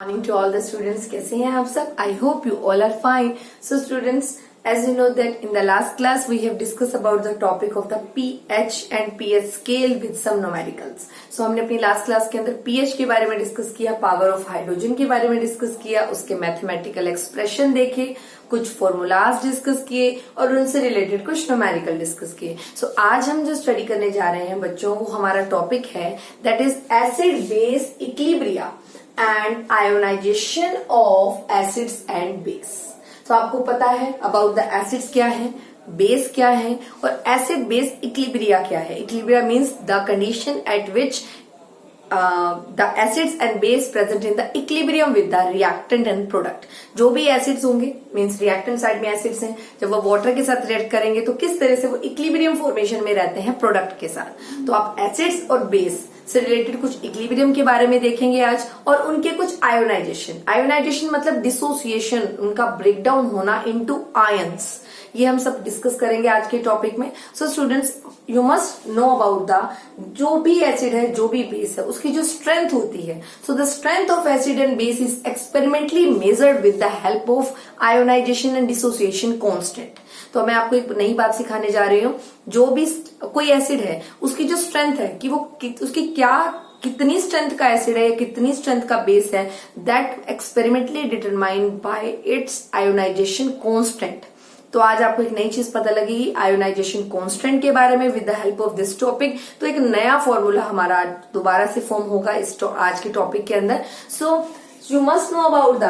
Morning to all the students. कैसे हैं आप सब? I hope you all are fine. So students, as you know that in the last class we have discussed about the topic of the pH and pH scale with some numericals. So हमने अपनी last class के अंदर pH के बारे में discuss किया, power of hydrogen के बारे में डिस्कस किया, उसके मैथमेटिकल एक्सप्रेशन देखे, कुछ फॉर्मूलाज डिस्कस किए और उनसे रिलेटेड कुछ न्यूमेरिकल डिस्कस किए. सो आज हम जो स्टडी करने जा रहे हैं बच्चों, वो हमारा टॉपिक है that is acid base equilibria and ionization of acids and base. तो आपको पता है अबाउट द एसिड्स क्या है, बेस क्या है और एसिड बेस इक्विलिब्रिया क्या है. Equilibria means the condition at which the acids and base present in the equilibrium with the reactant and product. जो भी एसिड्स होंगे मीन्स रिएक्टेंट साइड में एसिड्स हैं, जब वो वाटर के साथ रिएक्ट करेंगे तो किस तरह से वो इक्विलिब्रियम फॉर्मेशन में रहते हैं प्रोडक्ट के साथ. तो आप एसिड्स और बेस से रिलेटेड कुछ इक्विलिब्रियम के बारे में देखेंगे आज और उनके कुछ आयोनाइजेशन. आयोनाइजेशन मतलब डिसोसिएशन, उनका ब्रेकडाउन होना इनटू आयंस, ये हम सब डिस्कस करेंगे आज के टॉपिक में. So students, you must know about the जो भी एसिड है, जो भी बेस है, उसकी जो स्ट्रेंथ होती है. So the strength of acid and base is experimentally measured with the help of ionisation and dissociation constant. तो मैं आपको एक नई बात सिखाने जा रही हूँ. जो भी कोई एसिड है उसकी जो स्ट्रेंथ है कि वो उसकी कितनी स्ट्रेंथ का एसिड है, कितनी स्ट्रेंथ का बेस है, that experimentally determined by its ionisation constant. तो आज आपको एक नई चीज पता लगेगी आयोनाइजेशन कांस्टेंट के बारे में with the help of this topic. तो एक नया फॉर्मूला हमारा दोबारा से फॉर्म होगा इस आज के टॉपिक के अंदर. So you must know about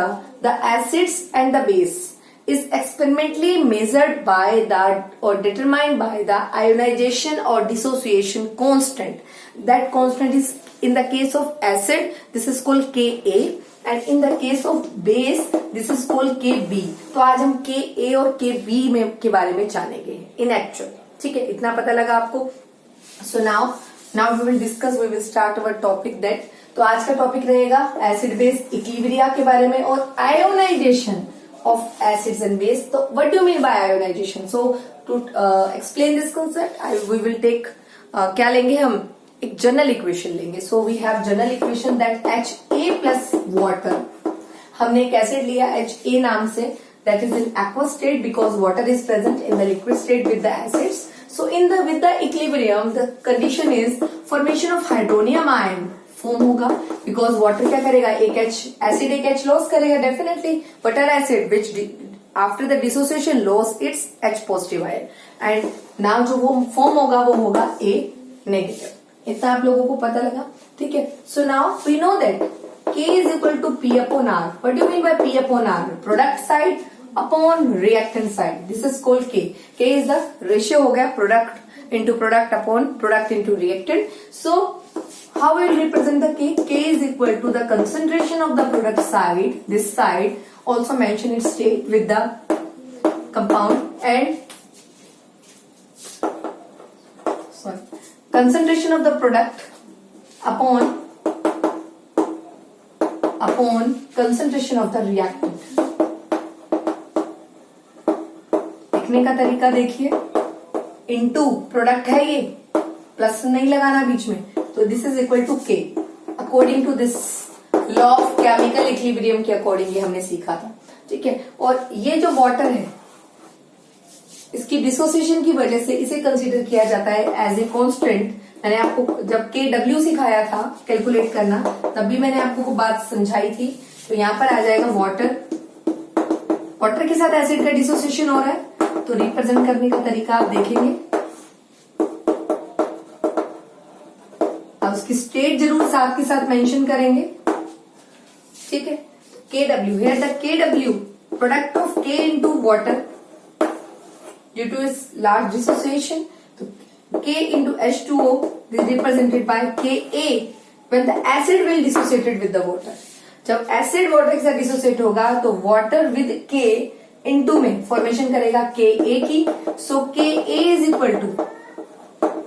the acids and the base is experimentally measured by the or determined by the ionization or dissociation constant. That constant is in the case of acid this is called Ka and in the case of base this is called Kb. तो आज हम Ka और Kb में के बारे में जानेंगे in actual. ठीक है, इतना पता लगा आपको. So now we will discuss, we will start our topic that. तो आज का टॉपिक रहेगा एसिड बेस इक्विलिब्रिया के बारे में और ionisation of acids and base. So what do you mean by ionization? So to explain this concept we will take क्या लेंगे हम, एक जनरल इक्वेशन लेंगे. So we have general equation that Ha plus water. हमने एक acid लिया Ha नाम से, that is in aqueous state because water is present in the liquid state with the acids. So with the equilibrium the condition is formation of hydronium ion form होगा because water क्या करेगा, एक acid एक H loss करेगा definitely, butter acid which after the dissociation loss it's H positive ion and now जो वो form होगा वो होगा A नेगेटिव. इतना आप लोगों को पता लगा. ठीक है. So now we know that K is equal to P upon R. What do you mean by P upon R? Product side upon reactant side, this is called K. K is the ratio हो गया product into product upon product into reactant. So how we will represent the K? K is equal to the concentration of the product side, this side, also mention its state with the compound and concentration of the product upon concentration of the reactant. लिखने का तरीका देखिए, into product है ये, plus नहीं लगाना बीच में, तो this is equal to K according to this law of chemical equilibrium के अकॉर्डिंग ये हमने सीखा था. ठीक है. और ये जो वाटर है इसकी डिसोसिएशन की वजह से इसे कंसीडर किया जाता है एज ए कांस्टेंट. मैंने आपको जब Kw सिखाया था कैलकुलेट करना, तब भी मैंने आपको बात समझाई थी. तो यहाँ पर आ जाएगा वाटर के साथ एसिड का डिसोसिएशन हो रहा है, तो रिप्रेजेंट करने का तरीका आप देखेंगे. उसकी स्टेट जरूर साथ के साथ मेंशन करेंगे. ठीक है. Kw here the Kw product of K into water due to its large dissociation. So K into H2O this is represented by Ka when the acid will dissociated with the water. जब acid water के साथ dissociate होगा तो water with K into में formation करेगा Ka की. सो Ka is equal to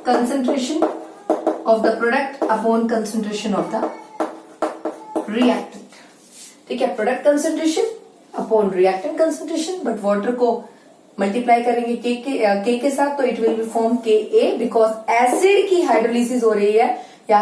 concentration of the product upon concentration of the reactant. ठीक है. Product concentration upon reactant concentration, but water को मल्टीप्लाई करेंगे K के साथ, तो it will be form Ka because acid की हाइड्रोलिसिस हो रही है या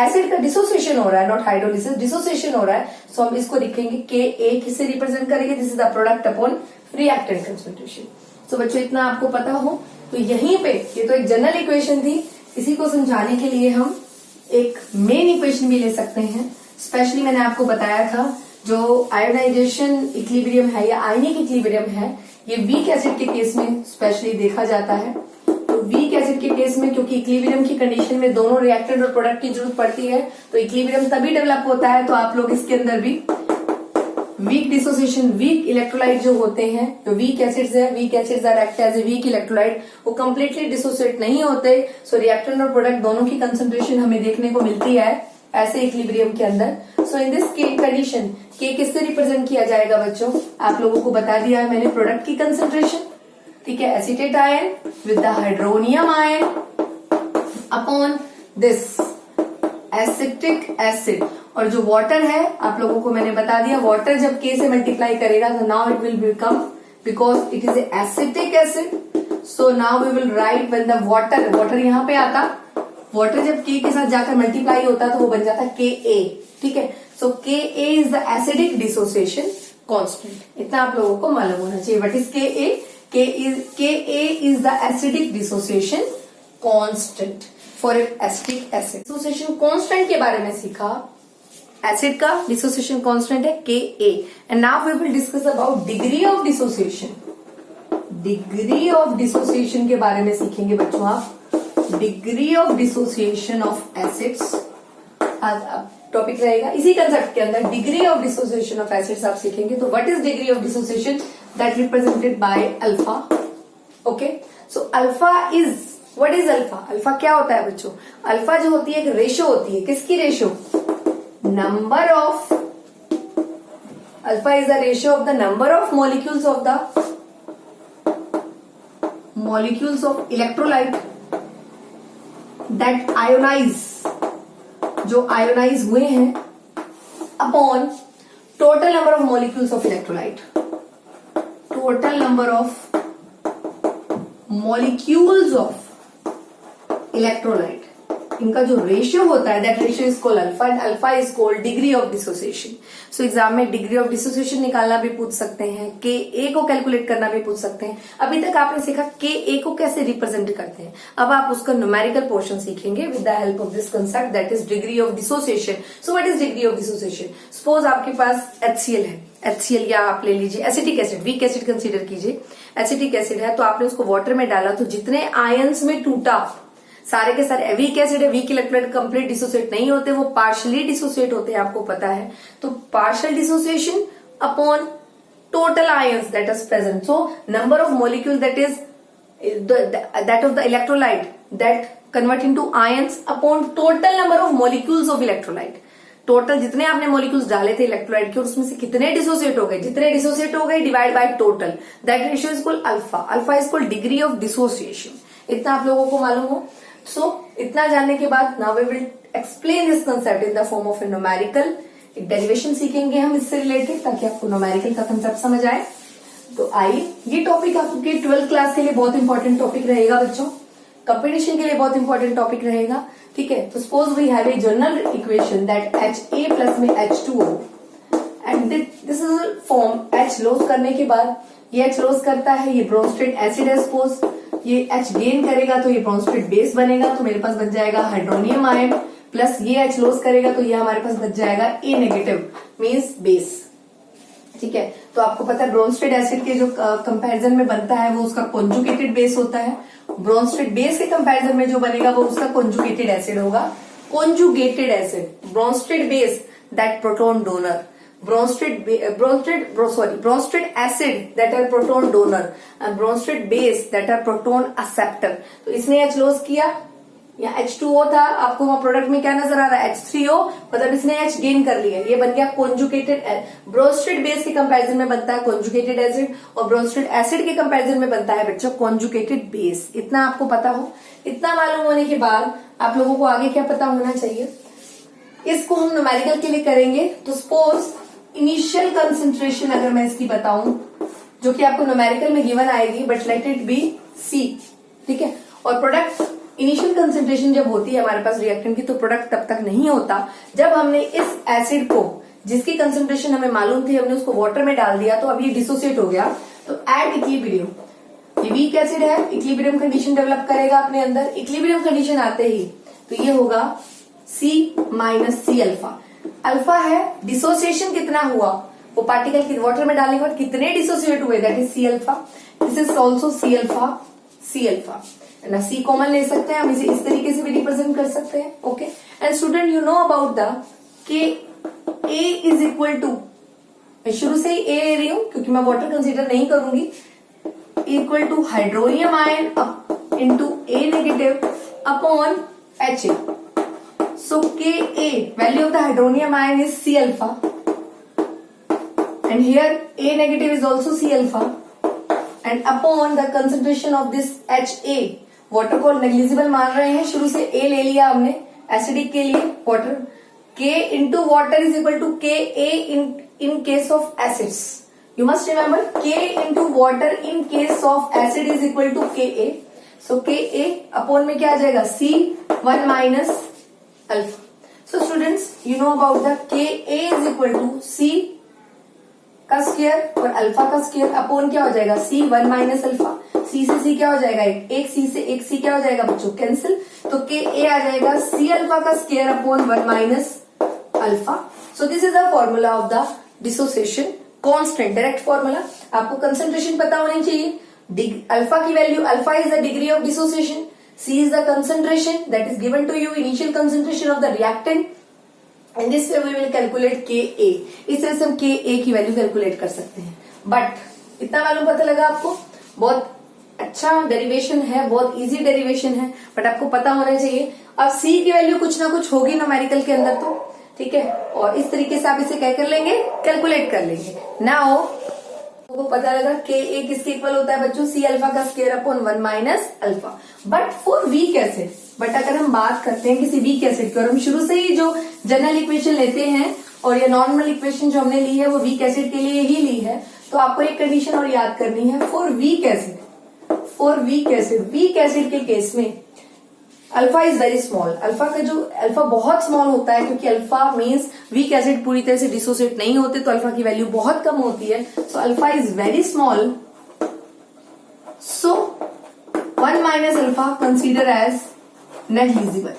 एसिड का डिसोसिएशन हो रहा है, नॉट हाइड्रोलिसिस, डिसोसिएशन हो रहा है, सो हम इसको लिखेंगे के ए, किससे रिप्रेजेंट करेंगे, this is the product upon reactant concentration. So बच्चों इतना आपको पता हो तो यहीं पे ये तो एक जनरल इक्वेशन थी, इसी को समझाने के लिए हम एक मेन इक्वेशन भी ले सकते हैं। स्पेशली मैंने आपको बताया था जो आयोनाइजेशन इक्विलिब्रियम है या आयनिक इक्विलिब्रियम है, ये वीक एसिड के केस में स्पेशली देखा जाता है। तो वीक एसिड के केस में क्योंकि इक्विलिब्रियम की कंडीशन में दोनों रिएक्टेंट और प्रोडक्ट की जरूरत पड़ती है, तो इक्विलिब्रियम तभी डेवलप होता है। तो आप लोग इसके अंदर भी वीक डिसोसिएशन, वीक इलेक्ट्रोलाइट जो होते हैं, जो वीक एसिड्स है, weak acids are act as a weak electrolyte, वो कंप्लीटली डिसोसिएट नहीं होते। सो रिएक्टेंट और प्रोडक्ट दोनों की कंसंट्रेशन हमें देखने को मिलती है ऐसे इक्विलिब्रियम के अंदर। सो इन दिस कंडीशन के किससे रिप्रेजेंट किया जाएगा बच्चों, आप लोगों को बता दिया है मैंने, प्रोडक्ट की कंसंट्रेशन, ठीक है, acetate ion with the hydronium ion upon this acetic acid. और जो वाटर है आप लोगों को मैंने बता दिया, वाटर जब के से मल्टीप्लाई करेगा तो now it will become, because it is acetic acid, so now we will write when the water यहाँ पे आता, वाटर जब के साथ जाकर मल्टीप्लाई होता तो वो बन जाता के ए, ठीक है। So K A is the acidic dissociation constant, इतना आप लोगों को मालूम होना चाहिए। What is K A, K A is the acidic dissociation constant for acetic acid. Dissociation constant के बारे में सीखा, एसिड का डिसोसिएशन कांस्टेंट है K A. And now we will discuss about degree of dissociation. Degree of dissociation के बारे में सीखेंगे बच्चों आप, degree of dissociation of acids topic रहेगा इसी कंसेप्ट के अंदर। Degree of dissociation of acids आप सीखेंगे। तो what is degree of dissociation, that represented by alpha. Okay, so alpha is, what is alpha, alpha क्या होता है बच्चों, अल्फा जो होती है एक रेशो होती है, किसकी ratio, number of, alpha is the ratio of the number of molecules of electrolyte that ionise, जो आयोनाइज हुए हैं, upon total number of molecules of electrolyte, total number of molecules of electrolyte, इनका जो ratio होता है, that ratio is called alpha, and alpha is called degree of dissociation. So exam में degree of dissociation निकालना भी पूछ सकते हैं, के ए को कैलकुलेट करना भी पूछ सकते हैं। अभी तक आपने सीखा के ए को कैसे रिप्रेजेंट करते हैं, अब आप उसका न्यूमेरिकल पोर्शन सीखेंगे with the help of this concept, that is degree of dissociation. So what is degree of dissociation, suppose आपके पास HCl है, HCl या आप ले लीजिए acetic acid, weak acid consider कीजिए, एसिटिक एसिड है, तो आपने उसको वाटर में डाला तो जितने आयंस में टूटा, सारे के सारे, वीक एसिड है, वीक इलेक्ट्रोलाइट कंप्लीट डिसोसिएट नहीं होते, वो पार्शियली डिसोसिएट होते हैं, आपको पता है। तो partial dissociation upon total ions that is present, so number of molecule that is that of the electrolyte that convert into ions upon total number of molecules of electrolyte. Total जितने आपने molecules डाले थे electrolyte के, उसमें से कितने dissociate हो गए, जितने डिसोसिएट हो गए divide by total, that ratio is called alpha. Alpha is called degree of dissociation. इतना आप लोगों को मालूम हो। सो इतना जानने के बाद now we will explain this concept in the form of a numerical. एक डेरिवेशन सीखेंगे हम इससे रिलेटेड, ताकि आपको न्यूमेरिकल का कंसेप्ट समझ आए। तो आइए, ये टॉपिक आपके 12th क्लास के लिए बहुत इंपॉर्टेंट टॉपिक रहेगा बच्चों, कंपटीशन के लिए बहुत इंपॉर्टेंट टॉपिक रहेगा, ठीक है। तो suppose we have a general equation that Ha plus में H2O and this is form H loss करने के बाद, ये H लॉस करता है, ये ब्रोंस्टेड एसिड है, सपोज ये H गेन करेगा तो ये ब्रोंस्टेड बेस बनेगा, तो मेरे पास बन जाएगा हाइड्रोनियम आयन, प्लस ये H लॉस करेगा तो ये हमारे पास बच जाएगा A नेगेटिव मीन्स बेस, ठीक है। तो आपको पता है ब्रोंस्टेड एसिड के जो कंपैरिजन में बनता है वो उसका कॉन्जुगेटेड बेस होता है, ब्रोंस्टेड बेस के कंपैरिजन में जो बनेगा वो उसका कॉन्जुगेटेड एसिड होगा। Conjugated acid, Bronsted base that proton donor, Bronsted acid that are proton donor and Bronsted base that are proton acceptor. तो इसने H लॉस किया, या H2O था, आपको वहां प्रोडक्ट में क्या नजर आ रहा है, H3O, मतलब इसने H गेन कर लिया, ये बन गया कॉन्जुगेटेड। ब्रोंस्टेड बेस के कंपैरिजन में बनता है कॉन्जुगेटेड एसिड, और ब्रोंस्टेड एसिड के कंपैरिजन में बनता है बच्चों कॉन्जुगेटेड बेस। इतना आपको पता हो। इतना मालूम होने के बाद आप लोगों को आगे क्या पता होना चाहिए, इसको हम न्यूमेरिकल के लिए करेंगे। तो सपोज इनिशियल कंसेंट्रेशन अगर मैं इसकी बताऊं, जो कि आपको न्यूमेरिकल में गिवन आएगी, but let it B C, ठीक है, और प्रोडक्ट इनिशियल कंसेंट्रेशन जब होती है हमारे पास रिएक्टेंट की, तो प्रोडक्ट तब तक नहीं होता जब हमने इस एसिड को, जिसकी कंसेंट्रेशन हमें मालूम थी, हमने उसको वाटर में डाल दिया, तो अब ये डिसोसिएट हो गया। तो एट इक्विलिब्रियम, ये वीक एसिड है, इक्विलिब्रियम कंडीशन डेवलप करेगा अपने अंदर। इक्विलिब्रियम कंडीशन आते ही तो ये होगा C minus C alpha. Alpha है, डिसोसिएशन कितना हुआ, वो पार्टिकल की वाटर में डालने के बाद कितने डिसोसिएट हुए, that is C alpha. This is also C alpha, C alpha ना, सी कॉमन ले सकते हैं हम, इसे इस तरीके से भी रिप्रेजेंट कर सकते हैं। Okay, and student you know about the के A इज इक्वल टू, मैं शुरू से ही A ले रही हूं क्योंकि मैं वाटर कंसीडर नहीं करूंगी, equal to hydronium ion into A negative upon HA। So Ka, value of the hydronium ion is C alpha, and here A negative is also C alpha, and upon the concentration of this HA, water को negligible मान रहे हैं, शुरू से A ले लिया हमने acidic के लिए, water K into water is equal to Ka in case of acids. You must remember K into water in case of acid is equal to Ka. So Ka upon में क्या आ जाएगा, C1 minus alpha. So students, you know about the Ka is equal to C का square और alpha का square upon क्या हो जाएगा, C1 minus alpha. C से C क्या हो जाएगा, एक C से एक C क्या हो जाएगा बच्चों, कैंसिल। तो Ka आ जाएगा C अल्फा का square upon 1 minus alpha. So this is the formula of the dissociation constant, direct formula. आपको कंसंट्रेशन पता होनी चाहिए। अल्फा की वैल्यू, alpha is the degree of dissociation, C is the concentration that is given to you, initial concentration of the reactant, and this way we will calculate Ka। इस तरह से हम Ka की वैल्यू कैलकुलेट कर सकते हैं। बट इतना मालूम पता लगा आपको, बहुत अच्छा डेरिवेशन है, बहुत इजी डेरिवेशन है, बट आपको पता होना चाहिए। अब C की वैल्यू कुछ ना कुछ होगी न्यूमेरिकल के अंदर, तो ठीक है, और इस तरीके से आप इसे क्या कर लेंगे, कैलकुलेट कर लेंगे। नाउ को पता लगा Ka किसके इक्वल होता है बच्चों, C अल्फा का square upon 1 minus alpha. But for weak acid, but अगर हम बात करते हैं किसी वीक एसिड की, और हम शुरू से ही जो जनरल इक्वेशन लेते हैं और ये नॉर्मल इक्वेशन जो हमने ली है वो वीक एसिड के लिए ही ली है, तो आपको एक कंडीशन और याद करनी है। For weak acid, for weak acid, weak acid के केस में alpha is very small. Alpha का जो अल्फा बहुत स्मॉल होता है, क्योंकि अल्फा मीन्स वीक एसिड पूरी तरह से डिसोसिएट नहीं होते, तो अल्फा की वैल्यू बहुत कम होती है। So alpha is very small, so 1 minus alpha consider as negligible,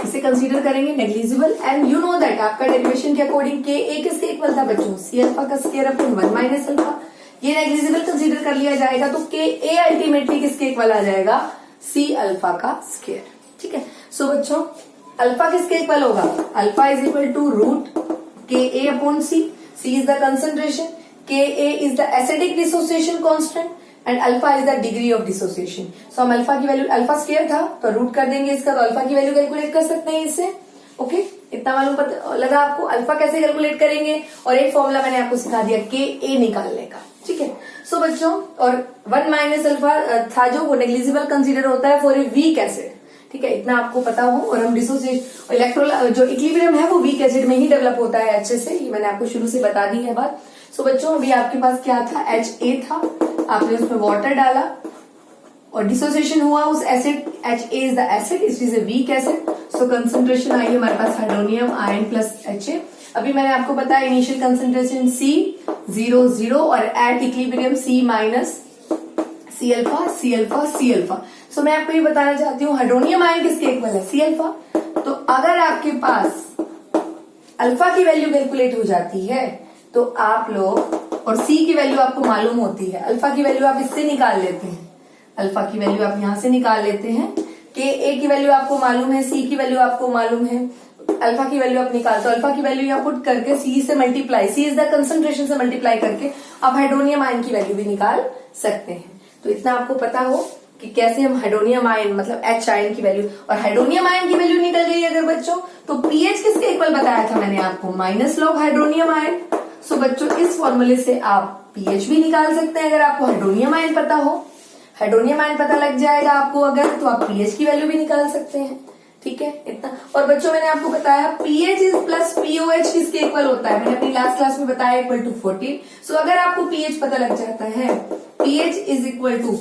इसे कंसीडर करेंगे negligible. And you know that आपका डेरिवेशन के अकॉर्डिंग Ka किसके इक्वल था बच्चों, C अल्फा का स्क्वायर अपॉन 1 माइनस अल्फा। ये नेग्लिजिबल कंसीडर कर लिया जाएगा, तो Ka अल्टीमेटली किसके इक्वल आ जाएगा, C अल्फा का स्क्वायर। ठीक है, सो बच्चों अल्फा किसके इक्वल होगा, alpha is equal to root Ka upon C। C is the concentration, Ka is the acidic dissociation constant, and alpha is the degree of dissociation. So हम alpha की वैल्यू, alpha square था तो root कर देंगे इसका, तो अल्फा की वैल्यू कैलकुलेट कर सकते हैं इससे। ओके, इतना मालूम पता लगा आपको, अल्फा कैसे कैलकुलेट करेंगे, और एक फॉर्मूला मैंने आपको सिखा दिया Ka निकालने का। ठीक है, सो बच्चों, और 1 माइनस अल्फा था जो, वो नेग्लिजिबल कंसीडर होता है फॉर ए वीक एसिड। ठीक है, इतना आपको पता हो। और हम डिसोसिएट, इलेक्ट्रोल जो इक्विलिब्रियम है वो वीक एसिड में ही डेवलप होता है अच्छे से, ये मैंने आपको शुरू से बता दी है बात। सो बच्चों अभी आपके पास क्या था, HA था, आपने उसमें वाटर डाला और डिसोसिएशन हुआ उस acid, HA is the acid, it is a weak acid. So concentration आई हमारे पास हाइड्रोनियम आयन प्लस HA। अभी मैंने आपको बताया इनिशियल कंसेंट्रेशन C 0 0 और at equilibrium C minus C alpha, C alpha, C alpha. So मैं आपको ये बताना चाहती हूँ हाइड्रोनियम आयन किसके इक्वल है, C अल्फा। तो अगर आपके पास अल्फा की वैल्यू कैलकुलेट हो जाती है तो आप लोग, और C की वैल्यू आपको मालूम होती है, अल्फा की वैल्यू आप इससे निकाल लेते हैं, अल्फा की वैल्यू आप यहां से निकाल लेते हैं, Ka की वैल्यू आपको मालूम है, C की वैल्यू आपको मालूम है, अल्फा की वैल्यू आप निकाल, तो अल्फा की वैल्यू यहाँ पुट करके C से multiply, C is the concentration से मल्टीप्लाई करके आप हाइड्रोनियम आयन की वैल्यू भी निकाल सकते हैं। तो इतना आपको पता हो कि कैसे हम हाइड्रोनियम आयन मतलब H आयन की वैल्यू, और हाइड्रोनियम आयन की वैल्यू निकल गई अगर बच्चों, तो पीएच किसके इक्वल बताया था मैंने आपको, माइनस लॉग हाइड्रोनियम आयन। सो बच्चों इस फॉर्मूले से आप पीएच भी निकाल सकते हैं अगर आपको हाइड्रोनियम आयन पता हो। हाइड्रोनियम आयन पता लग जाएगा आपको अगर, तो आप पीएच की वैल्यू भी निकाल सकते हैं। ठीक है, इतना। और बच्चों मैंने आपको बताया पीएच इज प्लस पीओएच किसके इक्वल होता है, मैंने अपनी लास्ट क्लास में बताया इक्वल टू 14। सो अगर आपको पीएच पता लग जाता है, pH is equal to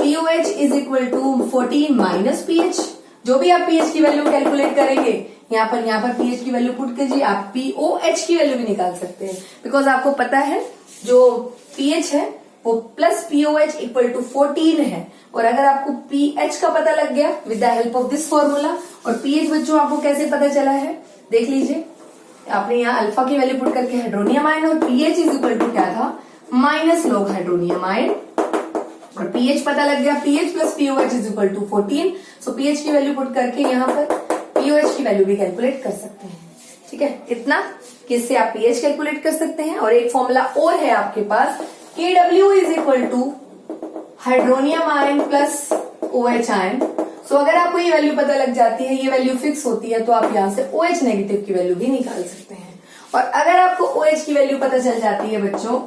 POH is equal to 14 minus pH. जो भी आप पीएच की वैल्यू कैलकुलेट करेंगे यहाँ पर पीएच की वैल्यू पुट कीजिए, आप POH की वैल्यू भी निकाल सकते हैं, बिकॉज आपको पता है जो पीएच है वो प्लस POH इक्वल टू 14 है। और अगर आपको पीएच का पता लग गया with the help of this formula, और पीएच बच्चों आपको कैसे पता चला है देख लीजिए, आपने यहाँ अल्फा की वैल्यू पुट करके हाइड्रोनियम आयन, और पीएच इज इक्वल टू क्या था, माइनस लॉग हाइड्रोनियम आयन, और पीएच पता लग गया, pH plus POH is equal to 14। So pH की वैल्यू पुट करके यहाँ पर POH की वैल्यू भी कैलकुलेट कर सकते हैं। ठीक है, इतना कि इससे आप पीएच कैलकुलेट कर सकते हैं। और एक फॉर्मूला और है आपके पास, KW is equal to hydronium ion plus OH ion. So अगर आपको ये वैल्यू पता लग जाती है, ये वैल्यू फिक्स होती है, तो आप यहाँ से OH नेगेटिव की वैल्यू भी निकाल सकते हैं। और अगर आपको OH की वैल्यू पता चल जाती है बच्चों,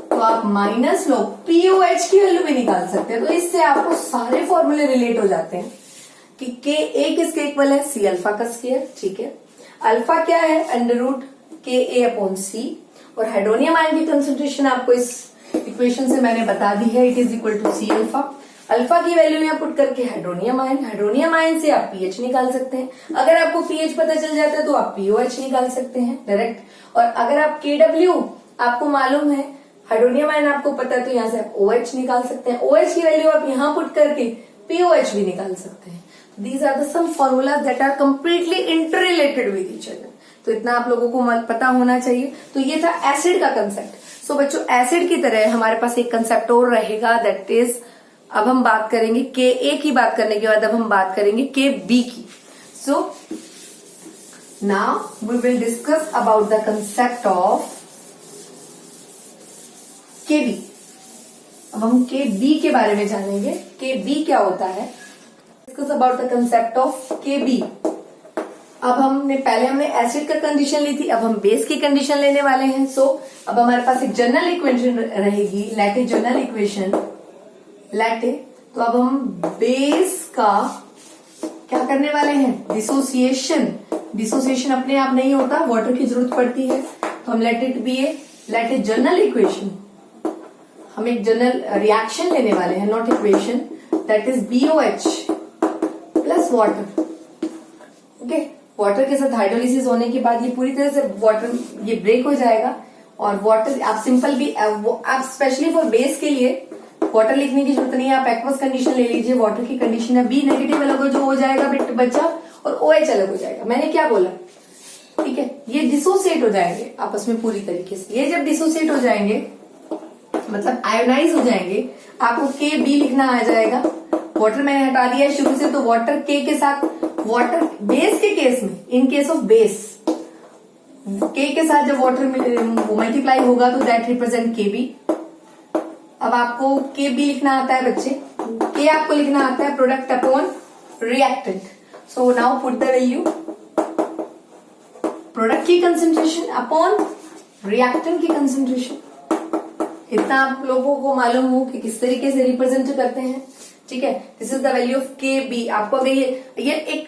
तो आप माइनस लो POH की वैल्यू भी निकाल सकते हैं। तो इससे आपको सारे फॉर्मूले रिलेट हो जाते हैं कि Ka किसके इक्वल है, C अल्फा का स्क्वायर। ठीक है, अल्फा क्या है, अंडर रूट Ka/C, और हाइड्रोनियम आयन की कंसेंट्रेशन आपको इस इक्वेशन से मैंने बता दी है, it is equal to C alpha. Alpha की वैल्यू यहाँ पुट करके हाइड्रोनियम आयन से आप पीएच निकाल सकते हैं। अगर आपको पीएच पता चल जाता है तो आप POH निकाल सकते हैं डायरेक्ट। और अगर आप KW आपको मालूम है, हाइड्रोनियम आयन आपको पता है, तो यहाँ से आप OH निकाल सकते हैं। OH की वैल्यू आप यहाँ पुट करके POH भी निकाल सकते हैं। These are the some formulas that are completely interrelated with each other. तो इतना आप लोगों को पता होना चाहिए। तो ये था एसिड का कंसेप्ट। सो बच्चों, एसिड की तरह हमारे पास एक कंसेप्ट और रहेगा, दैट इज, अब हम बात करेंगे Ka की बात करने के बाद अब हम बात करेंगे Kb की। So now we will discuss about the concept of Kb। अब हम Kb के बारे में जानेंगे, Kb क्या होता है, discuss about the concept of Kb। अब हमने एसिड का कंडीशन ली थी, अब हम बेस की कंडीशन लेने वाले हैं। सो अब हमारे पास एक जनरल इक्वेशन रहेगी, लैटे जनरल इक्वेशन, लैटे। तो अब हम बेस का क्या करने वाले हैं, डिसोसिएशन अपने आप नहीं होता, वाटर की जरूरत पड़ती है। तो हम late it B A latte general equation, हम एक जनरल रिएक्शन लेने वाले हैं, not equation, that is BOH plus water. Okay, water के साथ हाइड्रोलिसिस होने के बाद ये पूरी तरह से वाटर ये ब्रेक हो जाएगा, और वाटर आप सिंपल भी आप स्पेशली फॉर बेस के लिए वाटर लिखने की जरूरत नहीं है, आप एक्वस कंडीशन ले लीजिए। वाटर की कंडीशन है B नेगेटिव अलग हो जो हो जाएगा बच्चा, और OH अलग हो जाएगा। मैंने क्या बोला, ठीक है, ये डिसोसिएट हो जाएंगे आपस में पूरी तरीके से। ये जब डिसोसिएट हो जाएंगे मतलब आयोनाइज हो जाएंगे, आपको Kb लिखना आ जाएगा। वाटर मैंने हटा दिया है शुरू से, तो वाटर K के साथ, वाटर बेस के केस में, in case of base K के साथ जब वाटर मल्टीप्लाई होगा तो दैट रिप्रेजेंट Kb। अब आपको Kb लिखना आता है बच्चे, K आपको लिखना आता है product upon reactant. So now put the value, product की कंसेंट्रेशन अपॉन रिएक्टेंट की कंसेंट्रेशन। इतना आप लोगों को मालूम हो कि किस तरीके से रिप्रेजेंट करते हैं। ठीक है, this is the value of Kb। आपको अगर ये एक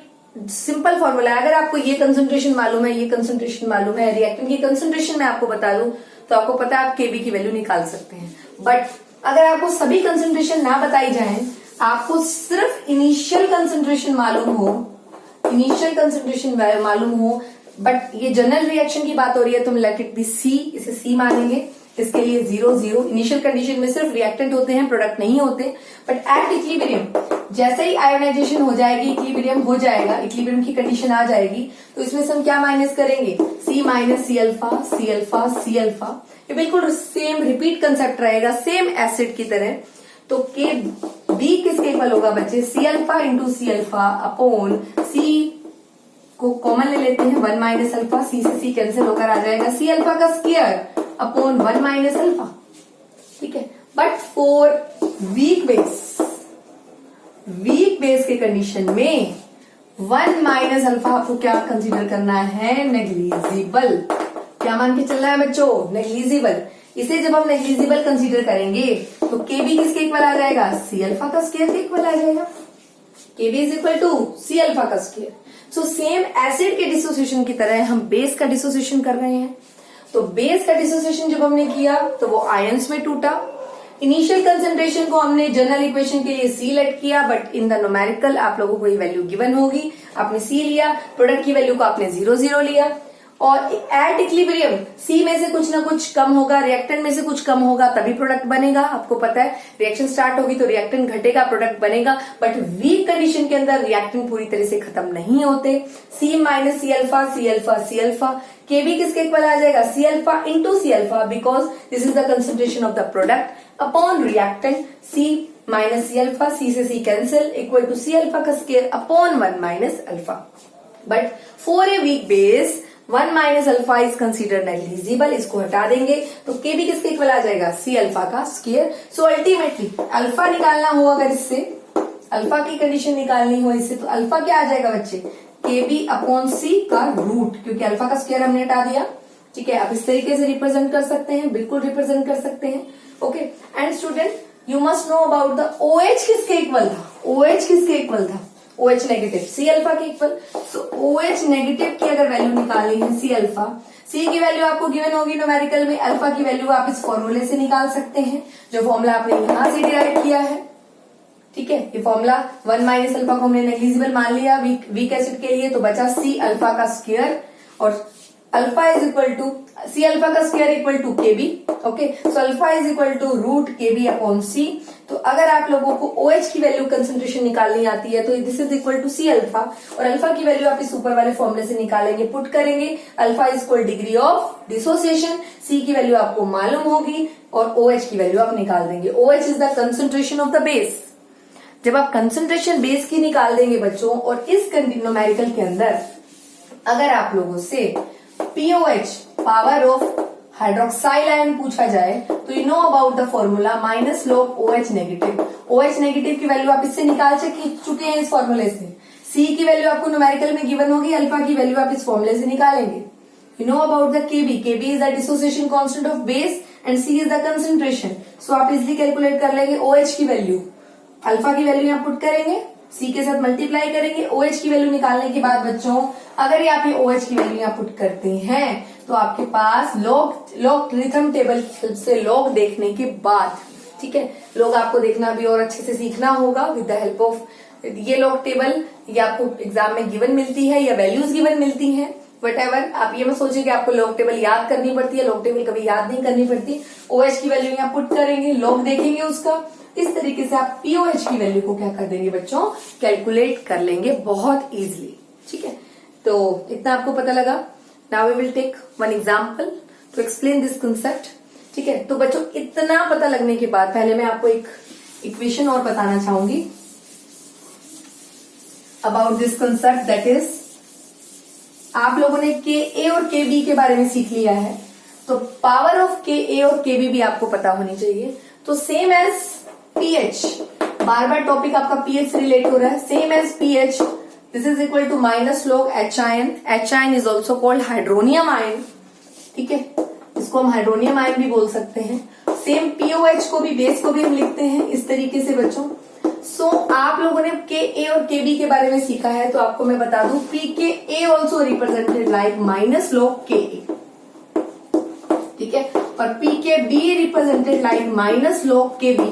सिंपल फॉर्मूला है, अगर आपको ये कंसेंट्रेशन मालूम है, ये कंसेंट्रेशन मालूम है, रिएक्टेंट की कंसेंट्रेशन मैं आपको बता दूं तो आपको पता है आप Kb की वैल्यू निकाल सकते हैं। बट अगर आपको सभी कंसेंट्रेशन ना बताई जाए, आपको सिर्फ इनिशियल कंसेंट्रेशन मालूम हो, बट ये जनरल रिएक्शन की बात हो रही है, तो हम लेट इट बी C, इसे C मानेंगे। इसके लिए 0 इनिशियल कंडीशन में सिर्फ रिएक्टेंट होते हैं, प्रोडक्ट नहीं होते। बट एट इक्विलिब्रियम जैसे ही आयोनाइजेशन हो जाएगी, इक्विलिब्रियम हो जाएगा, इक्विलिब्रियम की कंडीशन आ जाएगी, तो इसमें से हम क्या माइनस करेंगे, C minus C alpha, C alpha, C alpha. ये बिल्कुल सेम रिपीट कंसेप्ट रहेगा, सेम एसिड की तरह। तो Kb किसके इक्वल होगा बच्चे, C alpha into C alpha upon C को कॉमन ले लेते हैं, 1 माइनस अल्फा, C से C कैंसिल होकर आ जाएगा, C अल्फा का स्क्वायर अपॉन 1 माइनस अल्फा। ठीक है, बट फॉर वीक बेस के कंडीशन में 1 माइनस अल्फा आपको क्या कंसीडर करना है, नेग्लिजिबल। क्या मान के चल रहा है बच्चों, नेग्लिजिबल। इसे जब हम नेग्लिजिबल कंसीडर करेंगे तो Kb किसके इक्वल आ जाएगा, C अल्फा का स्क्वायर के इक्वल आ जाएगा। Kb is equal to C alpha का स्क्वायर। सो सेम एसिड के डिसोसिएशन की तरह हम बेस का डिसोसिएशन कर रहे हैं। तो बेस का डिसोसिएशन जब हमने किया तो वो आयंस में टूटा, इनिशियल कंसेंट्रेशन को हमने जनरल इक्वेशन के लिए सी लेट किया, बट इन द न्यूमेरिकल आप लोगों को ये वैल्यू गिवन होगी, आपने सी लिया, प्रोडक्ट की वैल्यू को आपने 0 लिया, और एट इक्विलिब्रियम सी में से कुछ ना कुछ कम होगा, रिएक्टेंट में से कुछ कम होगा, तभी प्रोडक्ट बनेगा। आपको पता है रिएक्शन स्टार्ट होगी तो रिएक्टेंट घटेगा, प्रोडक्ट बनेगा, बट वीक कंडीशन के अंदर रिएक्टेंट पूरी तरह से खत्म नहीं होते। C minus C alpha, C alpha, C alpha, K B किसके इक्वल आ जाएगा, C alpha into C alpha, because this is the concentration of the product upon reactant. C minus C alpha, C से C cancel, equal to C alpha का square upon 1 minus alpha. But for a weak base 1 minus alpha is consider negligible, इसको हटा देंगे तो के B किसके इक्वल आ जाएगा, सी अल्फा का स्क्वायर। सो अल्टीमेटली अल्फा निकालना हो अगर इससे, अल्फा की कंडीशन निकालनी हो इससे, तो अल्फा क्या आ जाएगा बच्चे, के बी अपॉन सी का रूट, क्योंकि अल्फा का स्क्वायर हमने हटा दिया। ठीक है, आप इस तरीके से रिप्रेजेंट कर सकते हैं, बिल्कुल रिप्रेजेंट कर सकते हैं। Okay, and student you must know about the OH किसके इक्वल था, OH किसके इक्वल था, OH नेगेटिव सी अल्फा के इक्वल। सो OH नेगेटिव की अगर वैल्यू निकालनी है सी अल्फा, सी की वैल्यू आपको गिवन होगी न्यूमेरिकल में, अल्फा की वैल्यू आप इस फॉर्मूले से निकाल सकते हैं, जो फॉर्मूला आपने यहां से डिराइव किया है। ठीक है, ये फॉर्मूला 1 माइनस अल्फा को हमने नेग्लिजिबल मान लिया वीक एसिड के लिए, तो बचा सी अल्फा का स्क्वायर, और alpha is equal to C alpha का square equal to K B. Okay, so alpha is equal to root K B upon C. तो अगर आप लोगों को OH की वैल्यू कंसेंट्रेशन निकालनी आती है तो this is equal to C alpha, और अल्फा की वैल्यू आप इस ऊपर वाले फॉर्मूले से निकालेंगे, पुट करेंगे, alpha is equal degree of dissociation, C की वैल्यू आपको मालूम होगी, और OH की वैल्यू आप निकाल देंगे। OH is the concentration of the base. जब आप कंसेंट्रेशन बेस की निकाल देंगे बच्चों, और इस न्यूमेरिकल के अंदर अगर आप लोगों से POH power of hydroxyl ion पूछा जाए तो you know about the formula minus log OH negative. OH negative की वैल्यू आप इससे निकाल चुके हैं इस फॉर्मूले से। C की वैल्यू आपको न्यूमेरिकल में गिवन होगी, अल्फा की वैल्यू आप इस फॉर्मूले से निकालेंगे। You know about the KB, KB is the dissociation constant of base and C is the concentration. So आप इजिली कैलकुलेट कर लेंगे OH की वैल्यू, अल्फा की वैल्यू यहाँ पुट करेंगे, C के साथ मल्टीप्लाई करेंगे, OH की वैल्यू निकालने के बाद बच्चों अगर ये आप ये OH की वैल्यू यहाँ पुट करते हैं तो आपके पास लॉगरिथम टेबल की हेल्प से लॉग देखने के बाद, ठीक है, लॉग आपको देखना भी और अच्छे से सीखना होगा विद द हेल्प ऑफ ये लॉग टेबल, ये आपको एग्जाम में गिवन मिलती है या वैल्यूज गिवन मिलती हैं, वट आप ये मत सोचिए कि आपको लॉग टेबल याद करनी पड़ती है, लॉग टेबल कभी याद नहीं करनी पड़ती। OH की वैल्यू यहाँ पुट करेंगे, लॉग देखेंगे उसका, इस तरीके से आप POH की वैल्यू को क्या कर देंगे बच्चों, कैलकुलेट कर लेंगे बहुत इजीली। ठीक है, तो इतना आपको पता लगा। Now we will take one example to explain this concept. ठीक है, तो बच्चों इतना पता लगने के बाद पहले मैं आपको एक इक्वेशन और बताना चाहूंगी about this concept, that is आप लोगों ने Ka और Kb के बारे में सीख लिया है, तो पावर ऑफ Ka और Kb भी आपको पता होनी चाहिए। तो सेम एज pH, बार बार टॉपिक आपका pH से रिलेट हो रहा है, same as pH this is equal to minus log H ion. H ion is also called hydronium ion. ठीक है, इसको हम हाइड्रोनियम आयन भी बोल सकते हैं। सेम POH को भी, बेस को भी हम लिखते हैं इस तरीके से बच्चों। सो आप लोगों ने Ka और Kb के बारे में सीखा है, तो आपको मैं बता दूं pKa also represented like minus log Ka। ठीक है, और pKb represented like minus log Kb।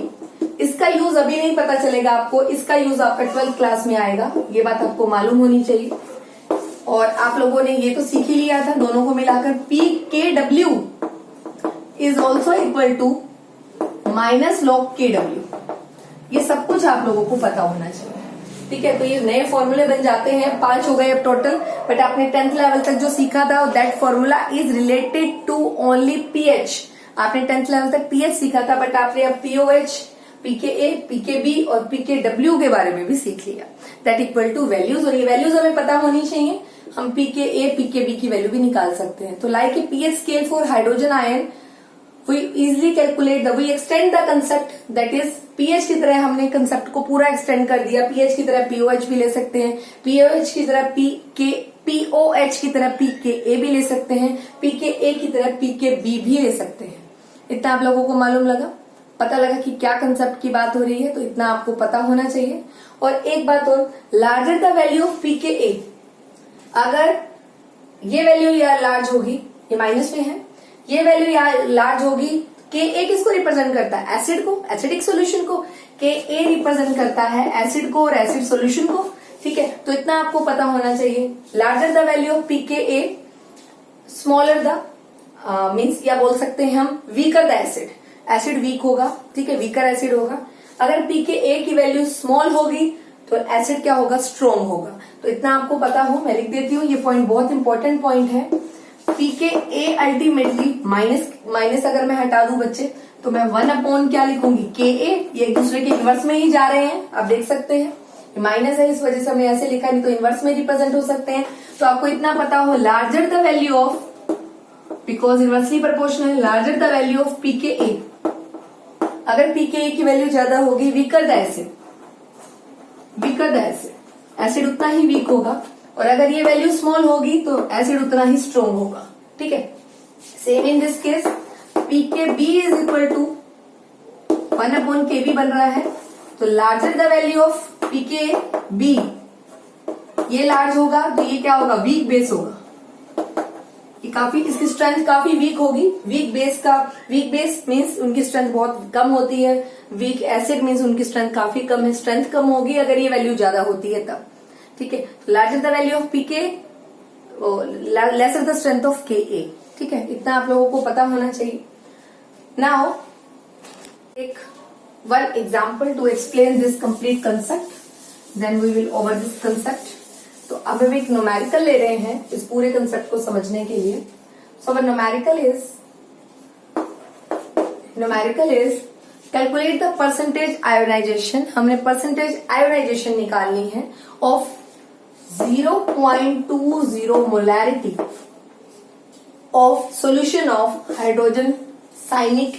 इसका यूज अभी नहीं पता चलेगा आपको, इसका यूज आपका 12th क्लास में आएगा, ये बात आपको मालूम होनी चाहिए। और आप लोगों ने ये तो सीख ही लिया था, दोनों को मिलाकर pKw is also equal to minus log Kw। ये सब कुछ आप लोगों को पता होना चाहिए। ठीक है, तो ये नए फॉर्मूले बन जाते हैं, 5 हो गए अब टोटल, बट आपने 10th लेवल तक जो सीखा था that formula is related to only pH। आपने 10th लेवल तक pH सीखा था, बट आपने अब POH, pKa, pKb और pKw के बारे में भी सीख लिया, दैट इक्वल टू वैल्यूज। और ये वैल्यूज हमें पता होनी चाहिए, हम pKa, pKb की वैल्यू भी निकाल सकते हैं। तो like a pH scale for hydrogen ion we easily calculate we extend the concept, that is pH की तरह हमने कंसेप्ट को पूरा एक्सटेंड कर दिया। pH की तरह POH भी ले सकते हैं, POH की तरह POH की तरह pKa भी ले सकते हैं, pKa की तरह pKb भी ले सकते हैं। इतना आप लोगों को मालूम लगा, पता लगा कि क्या कंसेप्ट की बात हो रही है, तो इतना आपको पता होना चाहिए। और एक बात और, larger the value of pKa, अगर ये वैल्यू या लार्ज होगी, ये माइनस में है, ये वैल्यू या लार्ज होगी के ए किसको रिप्रेजेंट करता है? एसिड को, एसिडिक सॉल्यूशन को। के ए रिप्रेजेंट करता है एसिड को और एसिड सॉल्यूशन को। ठीक है, तो इतना आपको पता होना चाहिए। Larger the value of pKa, smaller the means क्या बोल सकते हैं हम, weaker the acid. Acid weak होगा, ठीक है, वीकर एसिड होगा। अगर pKa की वैल्यू स्मॉल होगी तो एसिड क्या होगा, स्ट्रॉन्ग होगा। तो इतना आपको पता हो, मैं लिख देती हूँ, ये पॉइंट बहुत इंपॉर्टेंट पॉइंट है। pKa अल्टीमेटली माइनस अगर मैं हटा दूं बच्चे तो मैं 1 क्या लिखूंगी, Ka। ये एक दूसरे के इनवर्स में ही जा रहे हैं, आप देख सकते हैं माइनस है, इस वजह से हमने ऐसे लिखा, नहीं तो इनवर्स में रिप्रेजेंट हो सकते हैं। तो आपको इतना पता हो, larger the value of, because inversely proportional, larger the value of pKa, अगर pKa की वैल्यू ज्यादा होगी, weaker the acid, weaker the acid, acid उतना ही वीक होगा। और अगर ये वैल्यू स्मॉल होगी तो एसिड उतना ही स्ट्रॉन्ग होगा। ठीक है, same in this case pKb is equal to 1/Kb बन रहा है। तो larger the value of pKb, ये लार्ज होगा तो ये क्या होगा, वीक बेस होगा। ये काफी, इसकी स्ट्रेंथ काफी वीक होगी। वीक बेस मीन्स उनकी स्ट्रेंथ बहुत कम होती है। वीक एसिड मीन्स उनकी स्ट्रेंथ काफी कम है, स्ट्रेंथ कम होगी अगर ये वैल्यू ज्यादा होती है तब। ठीक है, larger the value of pK, lesser the strength of Ka। ठीक है, इतना आप लोगों को पता होना चाहिए। नाउ एक one example to explain this complete concept, then we will over this concept. तो अब हम एक न्यूमेरिकल ले रहे हैं इस पूरे कंसेप्ट को समझने के लिए। So our numerical is calculate the percentage ionization. हमने परसेंटेज आयोनाइजेशन निकालनी है of 0.20 molarity of solution of hydrogen cyanic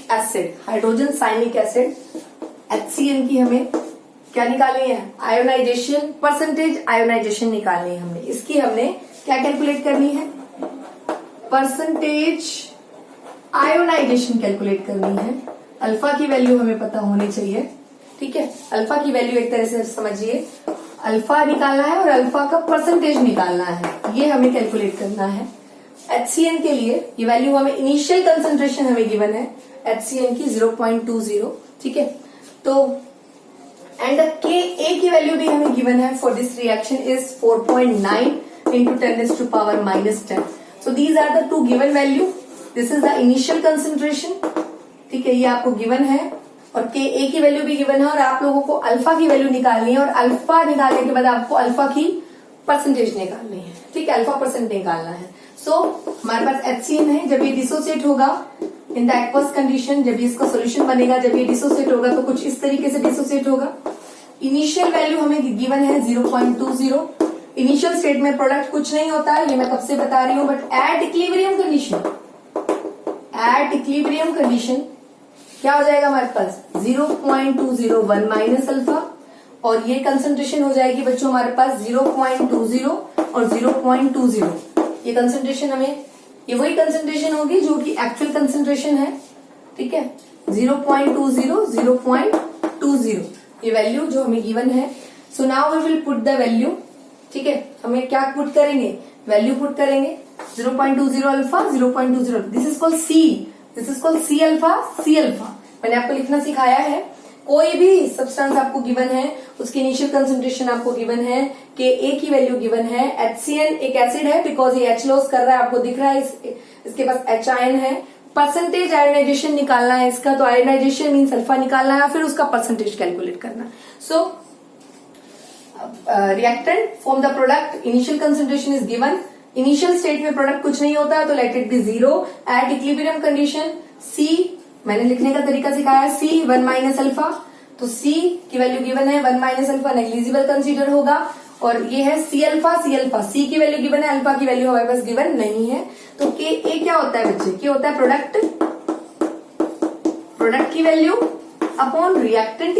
acid HCN की हमें क्या निकालनी है, आयोनाइजेशन, परसेंटेज आयोनाइजेशन निकालनी है हमने। इसकी हमने क्या कैलकुलेट करनी है, परसेंटेज आयोनाइजेशन कैलकुलेट करनी है। अल्फा की वैल्यू हमें पता होनी चाहिए। ठीक है, अल्फा की वैल्यू एक तरह से समझिए, अल्फा निकालना है और अल्फा का परसेंटेज निकालना है, ये हमें कैलकुलेट करना है। HCN के लिए ये वैल्यू हमें, इनिशियल कंसंट्रेशन हमें गिवन है HCN की 0.20। ठीक है, तो एंड Ka की वैल्यू भी हमें गिवन है for this reaction is 4.9 into 10⁻⁻10। So these are the two given value. This is the initial concentration. ठीक है, ये आपको गिवन है और Ka की वैल्यू भी गिवन है और आप लोगों को अल्फा की वैल्यू निकालनी है और अल्फा निकालने के बाद आपको अल्फा की परसेंटेज निकालनी है। ठीक है, अल्फा परसेंट निकालना है। सो हमारे पास HCN है, जब ये डिसोसिएट होगा इन द एक्वस कंडीशन, जब ये इसका सोल्यूशन बनेगा, जब ये डिसोसिएट होगा तो कुछ इस तरीके से डिसोसिएट होगा। इनिशियल वैल्यू हमें गिवन है 0.20। इनिशियल स्टेट में प्रोडक्ट कुछ नहीं होता है, ये मैं कब से बता रही हूँ, बट एट इक्विलिब्रियम कंडीशन क्या हो जाएगा हमारे पास 0.201 माइनस अल्फा, और ये कंसंट्रेशन हो जाएगी बच्चों हमारे पास 0.20 और 0.20। ये कंसंट्रेशन हमें, ये वही कंसंट्रेशन होगी जो कि एक्चुअल कंसंट्रेशन है। ठीक है, 0.20 0.20 ये वैल्यू जो हमें गिवन है। So now we will put the value. ठीक है, हमें क्या पुट करेंगे, वैल्यू पुट करेंगे 0.20 alpha 0.20, this is called C alpha. मैंने आपको लिखना सिखाया है। कोई भी सब्सटेंस आपको गिवन है, उसकी इनिशियल कंसंट्रेशन आपको गिवन है, Ka की वैल्यू गिवन है, HCN एक एसिड है बिकॉज ये H लॉस कर रहा है, आपको दिख रहा है इसके पास H आयन है। परसेंटेज आयोनाइजेशन निकालना है इसका, तो आयोनाइजेशन मीन्स अल्फा निकालना है, फिर उसका परसेंटेज कैलकुलेट करना। So reactant form the product, initial concentration is given. Initial state में प्रोडक्ट कुछ नहीं होता है तो let it be 0। At equilibrium condition C, मैंने लिखने का तरीका सिखाया, C 1 माइनस अल्फा, तो C की वैल्यू गिवन है 1 माइनस अल्फा, नेग्लिजिबल कंसीडर होगा। और ये है C अल्फा, C की वैल्यू गिवन है, अल्फा की वैल्यू हमारे पास गिवन नहीं है। तो Ka क्या होता है बच्चे, क्या होता है प्रोडक्ट की वैल्यू अपॉन रिएक्टेंट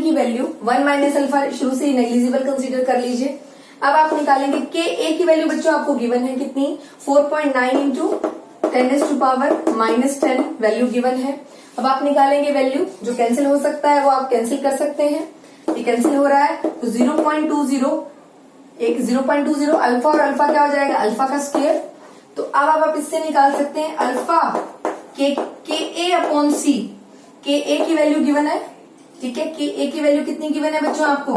की वैल्यू 1 माइनस अल्फा, शुरू से ही नेग्लिजिबल कंसीडर कर लीजिए। अब आप निकालेंगे Ka की वैल्यू बच्चों आपको गिवन है कितनी, 4.9 इंटू 10⁻⁻10 वैल्यू गिवन है। अब आप निकालेंगे वैल्यू, जो कैंसिल हो सकता है वो आप कैंसिल कर सकते हैं, ये कैंसिल हो रहा है तो 0.20, एक 0.20 अल्फा और अल्फा क्या हो जाएगा, अल्फा का स्क्वायर। तो अब आप इससे निकाल सकते हैं अल्फा के ए अपॉन सी, के ए की वैल्यू गिवन है, ठीक है। के ए की वैल्यू कितनी गिवन है बच्चों आपको,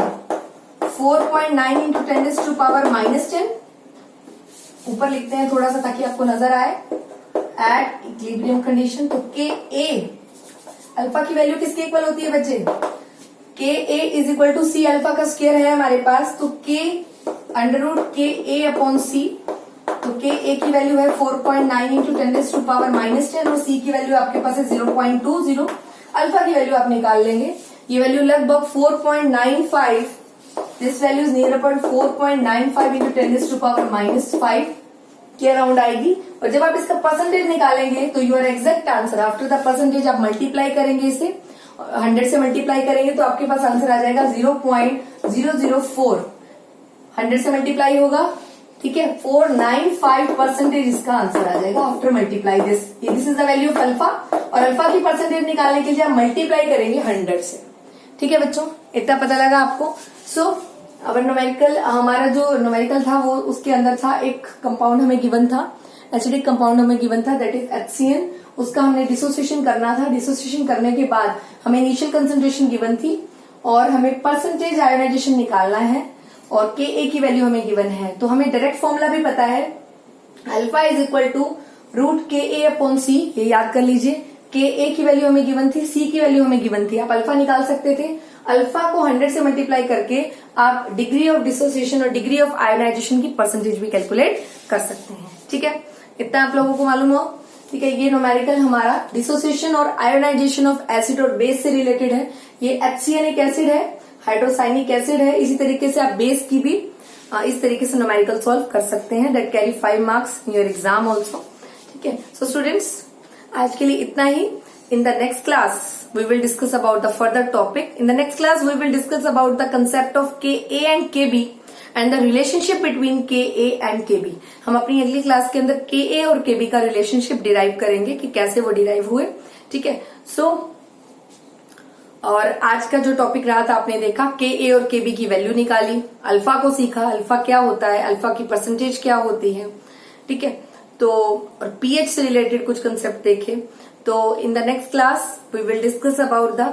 4.9 इंटू 10⁻⁻10। ऊपर लिखते हैं थोड़ा सा ताकि आपको नजर आए, एट इक्विलिब्रियम कंडीशन। तो के ए अल्फा की वैल्यू किसके इक्वल होती है बच्चे, K A is equal to C, alpha का स्क्वायर है हमारे पास, तो के अंडर के ए अपॉन सी। तो के ए की वैल्यू है 4.9 इंटू 10⁻⁻10 और सी की वैल्यू आपके पास है 0.20। अल्फा की वैल्यू आप निकाल लेंगे, ये वैल्यू लगभग 4.95, this value is near about 4.95 into 10⁻⁵ के अराउंड आएगी। और जब आप इसका परसेंटेज निकालेंगे तो your exact answer after the percentage आप मल्टीप्लाई करेंगे, इसे 100 से मल्टीप्लाई करेंगे तो आपके पास आंसर आ जाएगा 0.004। 100 से मल्टीप्लाई होगा, ठीक है, 495% इसका आंसर आ जाएगा after multiply this is the value of alpha. और अल्फा की परसेंटेज निकालने के लिए आप मल्टीप्लाई करेंगे 100 से, ठीक है बच्चों, इतना पता लगा आपको। सो अब न्यूमेरिकल, हमारा जो न्यूमेरिकल था वो उसके अंदर था एक कंपाउंड हमें गिवन था, एसिडिक कंपाउंड हमें गिवन था, दैट इज HCN। उसका हमने डिसोसिएशन करना था। डिसोसिएशन करने के बाद हमें इनिशियल कंसेंट्रेशन गिवन थी और हमें परसेंटेज आयोनाइजेशन निकालना है और के ए की वैल्यू हमें गिवन है। तो हमें डायरेक्ट फॉर्मूला भी पता है, alpha is equal to root K A upon सी, ये याद कर लीजिए। के ए की वैल्यू हमें गिवन थी, सी की वैल्यू हमें गिवन थी, आप अल्फा निकाल सकते थे। अल्फा को 100 से मल्टीप्लाई करके आप डिग्री ऑफ डिसोसिएशन और डिग्री ऑफ आयोनाइजेशन की परसेंटेज भी कैलकुलेट कर सकते हैं, ठीक है, इतना आप लोगों को मालूम हो, ठीक है। ये न्यूमेरिकल हमारा डिसोसिएशन और आयोनाइजेशन ऑफ एसिड और बेस से रिलेटेड है। ये HCN एक एसिड है, हाइड्रोसाइनिक एसिड है। इसी तरीके से आप बेस की भी इस तरीके से न्यूमेरिकल सॉल्व कर सकते हैं, that carry 5 marks in your exam also, ठीक है। सो स्टूडेंट्स, आज के लिए इतना ही। In the next class, we will discuss about the further topic. In the next class, we will discuss about the concept of Ka and Kb and the relationship between Ka and Kb. हम अपनी अगली class के अंदर Ka और Kb का relationship derive करेंगे कि कैसे वो डिराइव हुए, ठीक है। सो और आज का जो टॉपिक रहा था आपने देखा, Ka और Kb की वैल्यू निकाली, अल्फा को सीखा, अल्फा क्या होता है, अल्फा की परसेंटेज क्या होती है, ठीक है। तो और pH से रिलेटेड कुछ कंसेप्ट देखे। तो in the next class we will discuss about the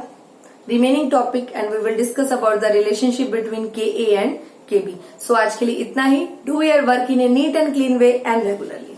remaining topic and we will discuss about the relationship between Ka and Kb. So आज के लिए इतना ही. Do your work in a neat and clean way and regularly.